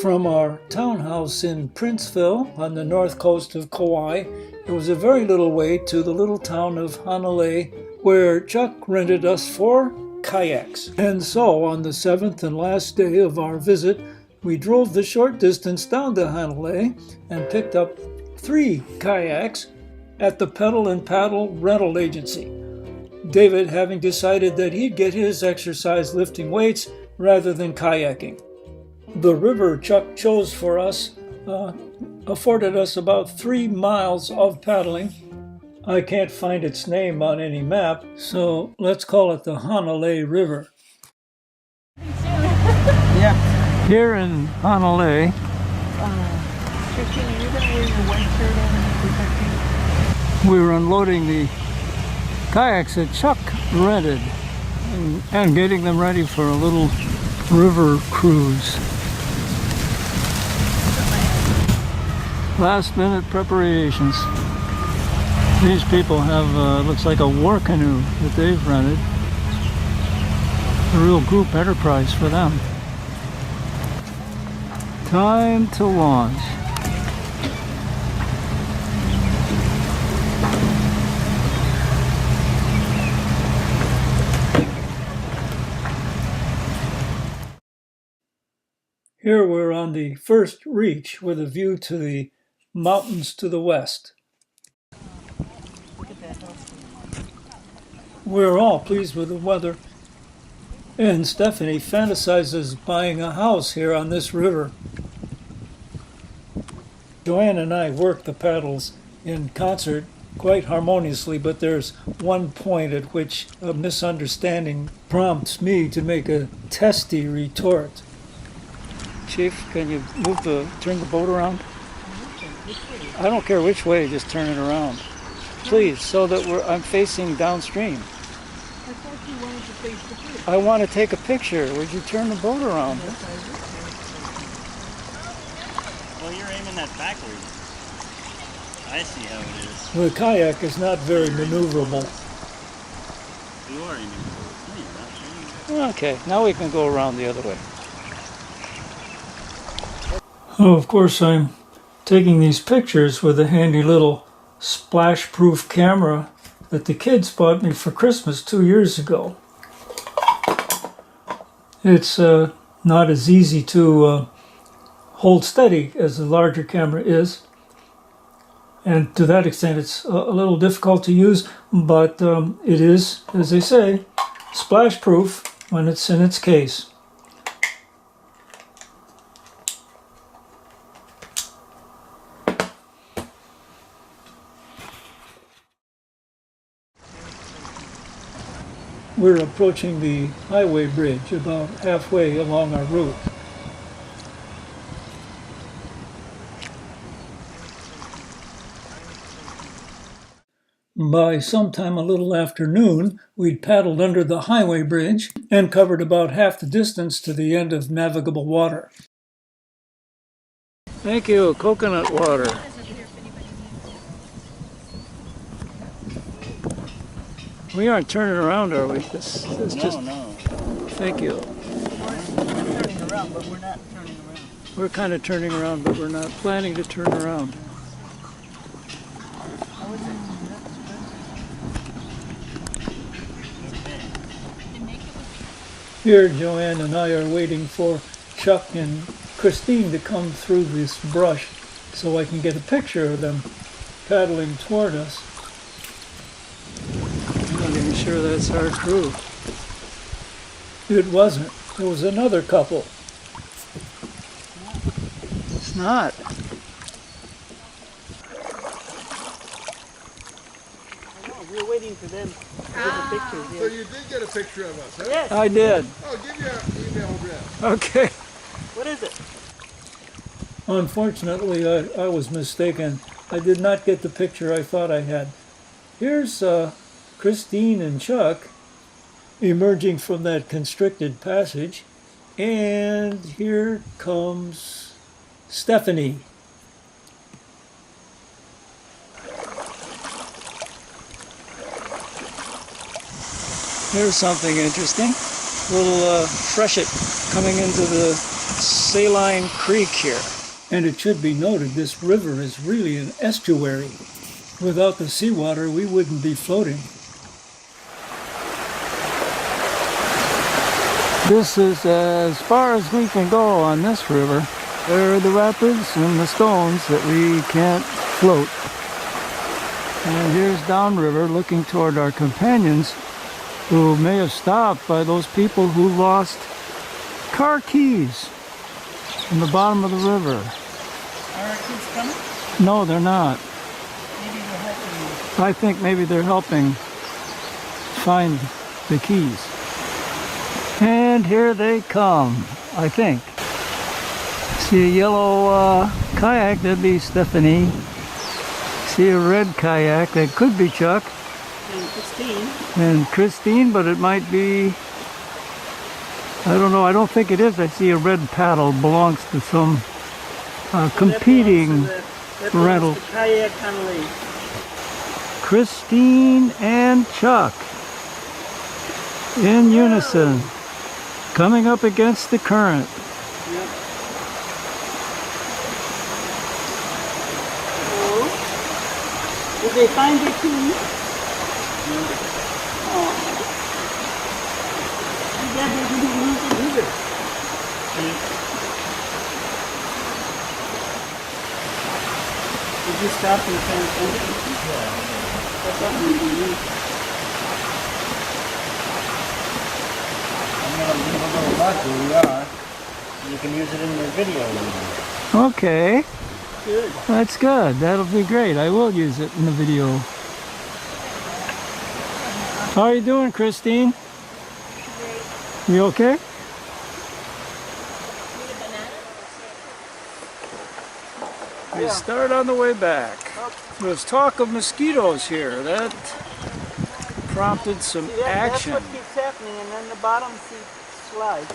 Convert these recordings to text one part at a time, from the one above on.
From our townhouse in Princeville on the north coast of Kauai, it was a very little way to the little town of Hanalei, where Chuck rented us 4 kayaks. And so, on the 7th and last day of our visit, we drove the short distance down to Hanalei and picked up 3 kayaks at the Pedal and Paddle rental agency. David having decided that he'd get his exercise lifting weights rather than kayaking. The river Chuck chose for us afforded us about 3 miles of paddling. I can't find its name on any map, so let's call it the Hanalei River. Yeah. Here in Hanalei, Christine, are you going to wear your white shirt over we were unloading the kayaks that Chuck rented and getting them ready for a little river cruise. Last minute preparations. These people have, looks like a war canoe that they've rented. A real group enterprise for them. Time to launch. Here we're on the first reach with a view to the mountains to the west. We're all pleased with the weather, and Stephanie fantasizes buying a house here on this river. Joanne and I work the paddles in concert quite harmoniously, but there's one point at which a misunderstanding prompts me to make a testy retort. Chief, can you turn the boat around? I don't care which way, just turn it around. Please, so that I'm facing downstream. I thought you wanted to face the fish. I want to take a picture. Would you turn the boat around? Yes, I Well, you're aiming that backwards. I see how it is. The kayak is not very maneuverable. You are aiming forward. No, you're not. Okay, now we can go around the other way. Oh, of course, I'm taking these pictures with a handy little splash-proof camera that the kids bought me for Christmas 2 years ago. It's not as easy to hold steady as the larger camera is, and to that extent it's a little difficult to use, but it is, as they say, splash-proof when it's in its case. We're approaching the highway bridge about halfway along our route. By sometime a little after noon, we'd paddled under the highway bridge and covered about half the distance to the end of navigable water. Thank you, coconut water. We aren't turning around, are we? No. Thank you. We're turning around, but we're not turning around. We're kind of turning around, but we're not planning to turn around. How is it? Here, Joanne and I are waiting for Chuck and Christine to come through this brush so I can get a picture of them paddling toward us. I'm not even sure that's our crew. It wasn't. It was another couple. It's not. We're waiting for them to get the pictures. So you did get a picture of us, huh? Yes. I did. Oh, give your email address. Okay. What is it? Unfortunately, I was mistaken. I did not get the picture I thought I had. Here's Christine and Chuck emerging from that constricted passage, and here comes Stephanie. Here's something interesting. A little freshet coming into the saline creek here. And it should be noted, this river is really an estuary. Without the seawater, we wouldn't be floating. This is as far as we can go on this river. There are the rapids and the stones that we can't float. And here's downriver looking toward our companions who may have stopped by those people who lost car keys in the bottom of the river. Are our kids coming? No, they're not. Maybe they're helping you. I think maybe they're helping find the keys. And here they come, I think. See a yellow kayak, that'd be Stephanie. See a red kayak, that could be Chuck. And Christine. And Christine, but it might be, I don't know, I don't think it is. I see a red paddle, belongs to some competing rental. Kayak Hanalei. Christine and Chuck in unison, coming up against the current. Yep. Did they find their keys? Oh. I'm glad they didn't lose it either. Did you stop and try and find it? Yeah. That's something you can use. I'm going to leave a little mark where we are. You can use it in your video. Okay. Good. That's good. That'll be great. I will use it in the video. How are you doing, Christine? You okay? We start on the way back. There's talk of mosquitoes here. That prompted some action. That's what keeps happening, and then the bottom seat slides.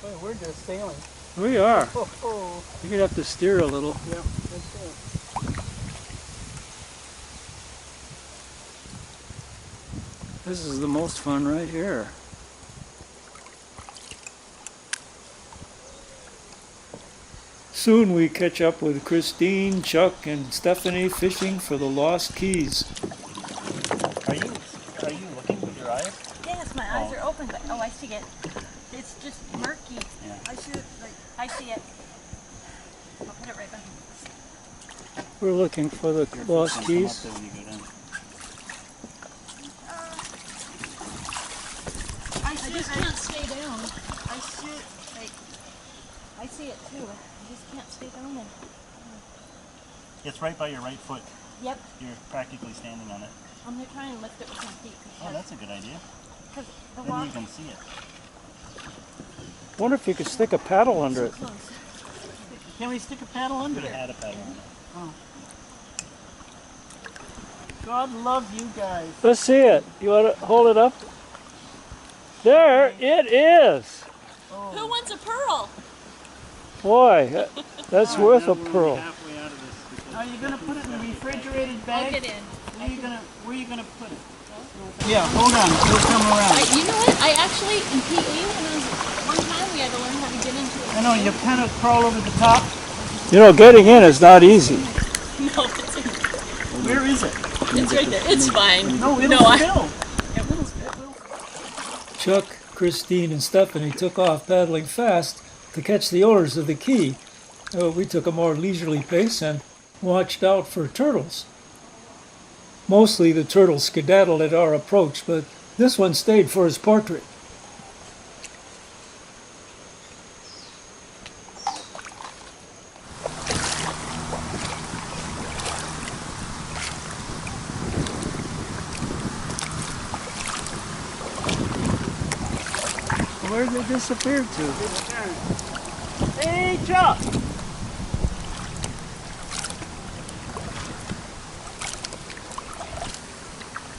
Oh, we're just sailing. We are. Oh, You're gonna have to steer a little. yeah, that's it. This is the most fun right here. Soon we catch up with Christine, Chuck, and Stephanie fishing for the lost keys. Are you looking with your eyes? Yes, my eyes are open, but oh, I see it. It's just murky. Yeah. I should, I see it. I'll put it right back. We're looking for the lost Come keys. up there when you go down. I just can't stay down. I should, like, I see it too. I just can't stay down there. It's right by your right foot. Yep, You're practically standing on it. I'm gonna try and lift it with my feet. Oh, that's a good idea. Because the Then water you can see it. Wonder if you could stick a paddle under is it. so close. Can we stick a paddle under Could have there? had a paddle on it. God love you guys. Let's see it. You want to hold it up? There it is. Who wants a pearl? Boy, that's worth a Now we're only pearl. halfway out of this because Are you gonna put it in the refrigerated I'll bag? get in. Where are you gonna put it? Yeah, hold on. We'll come around. You know what? I actually, in PE, when I was, one time we had to learn how to get into it. I know, you kind of crawl over the top. You know, getting in is not easy. No, it's, Where is it? it's right there. It's fine. No, it'll No, spill. It will. Chuck, Christine, and Stephanie took off paddling fast to catch the owners of the key. We took a more leisurely pace and watched out for turtles. Mostly the turtles skedaddled at our approach, but this one stayed for his portrait. Where did they disappear to? Hey, Chuck!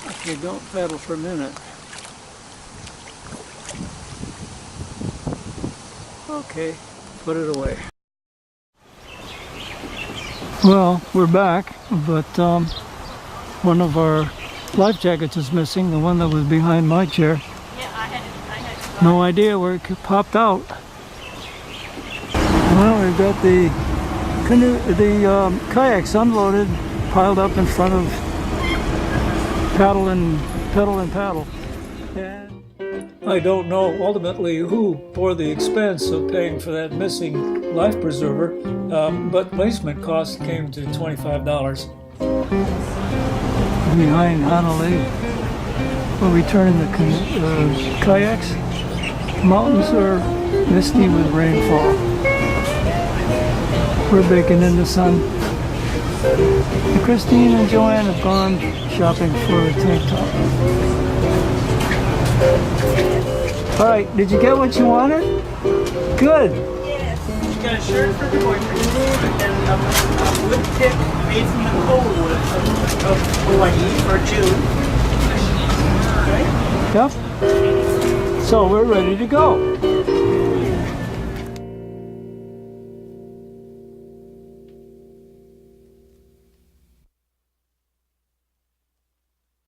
Okay, don't paddle for a minute. Okay, put it away. Well, we're back, but one of our life jackets is missing, the one that was behind my chair. Yeah, I had to No idea where it popped out. Well, we've got the kayaks unloaded, piled up in front of pedal and paddle. And I don't know ultimately who bore the expense of paying for that missing life preserver, but placement cost came to $25. Behind Hanalei, we're returning the kayaks. Mountains are misty with rainfall. We're baking in the sun. And Christine and Joanne have gone shopping for a tank top. All right, did you get what you wanted? Good. She got a shirt for the boyfriend and a wood pick made from the coal wood of Hawaii for June. Right? Yep. So we're ready to go.